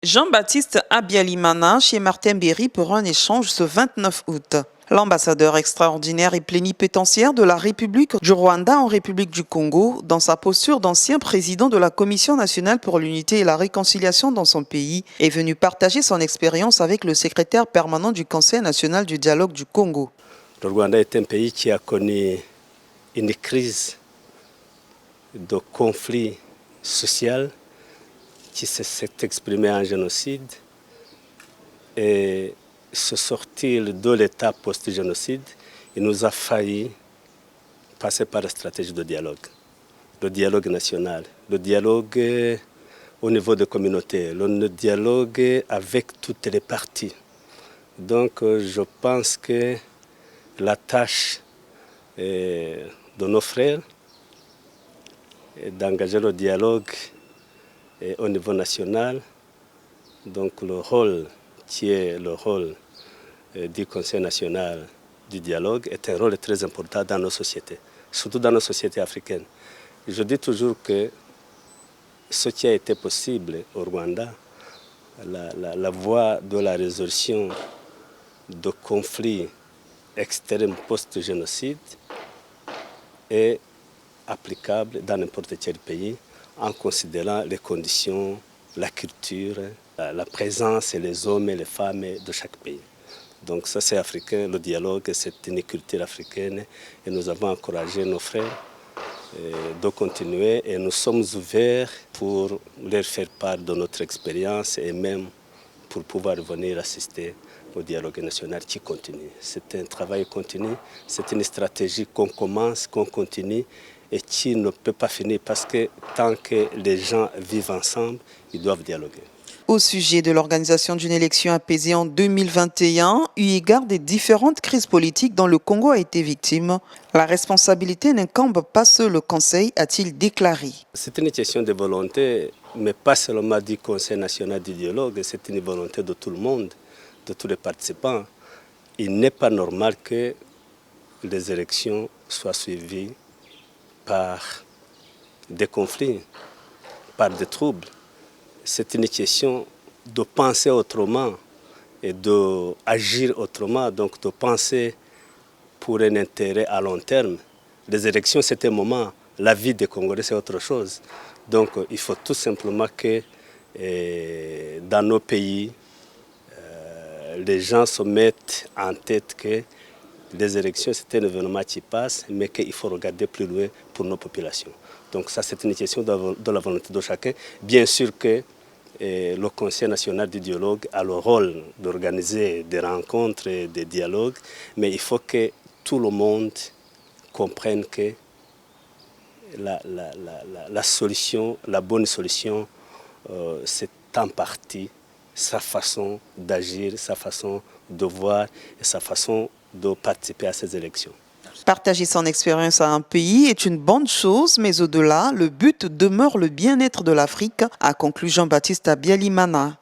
Jean-Baptiste Abialimana chez Martin Berry pour un échange ce 29 août. L'ambassadeur extraordinaire et plénipotentiaire de la République du Rwanda en République du Congo, dans sa posture d'ancien président de la Commission nationale pour l'unité et la réconciliation dans son pays, est venu partager son expérience avec le secrétaire permanent du Conseil national du dialogue du Congo. Le Rwanda est un pays qui a connu une crise de conflit social qui s'est exprimé en génocide et se sortir de l'état post-génocide, il nous a failli passer par la stratégie de dialogue. Le dialogue national, le dialogue au niveau des communautés, le dialogue avec toutes les parties. Donc je pense que la tâche de nos frères est d'engager le dialogue au niveau national. Donc le rôle qui est le rôle du Conseil national du dialogue est un rôle très important dans nos sociétés, surtout dans nos sociétés africaines. Je dis toujours que ce qui a été possible au Rwanda, la voie de la résolution de conflits extrêmes post-génocide est applicable dans n'importe quel pays en considérant les conditions, la culture, la présence et les hommes et les femmes de chaque pays. Donc ça c'est africain, le dialogue c'est une culture africaine et nous avons encouragé nos frères de continuer et nous sommes ouverts pour leur faire part de notre expérience et même pour pouvoir venir assister au dialogue national qui continue. C'est un travail continu, c'est une stratégie qu'on commence, qu'on continue et qui ne peut pas finir parce que tant que les gens vivent ensemble, ils doivent dialoguer. Au sujet de l'organisation d'une élection apaisée en 2021, eu égard des différentes crises politiques dont le Congo a été victime, la responsabilité n'incombe pas seul le Conseil, a-t-il déclaré. C'est une question de volonté, mais pas seulement du Conseil national du dialogue, c'est une volonté de tout le monde, de tous les participants. Il n'est pas normal que les élections soient suivies par des conflits, par des troubles. C'est une question de penser autrement et d'agir autrement, donc de penser pour un intérêt à long terme. Les élections, c'est un moment, la vie des Congolais, c'est autre chose. Donc il faut tout simplement que dans nos pays, les gens se mettent en tête que les élections, c'est un événement qui passe, mais qu'il faut regarder plus loin pour nos populations. Donc ça, c'est une question de la volonté de chacun. Bien sûr que le Conseil national du dialogue a le rôle d'organiser des rencontres et des dialogues, mais il faut que tout le monde comprenne que la solution, la bonne solution, c'est en partie sa façon d'agir, sa façon de voir et sa façon de participer à ces élections. Partager son expérience à un pays est une bonne chose, mais au-delà, le but demeure le bien-être de l'Afrique, a conclu Jean-Baptiste Abialimana.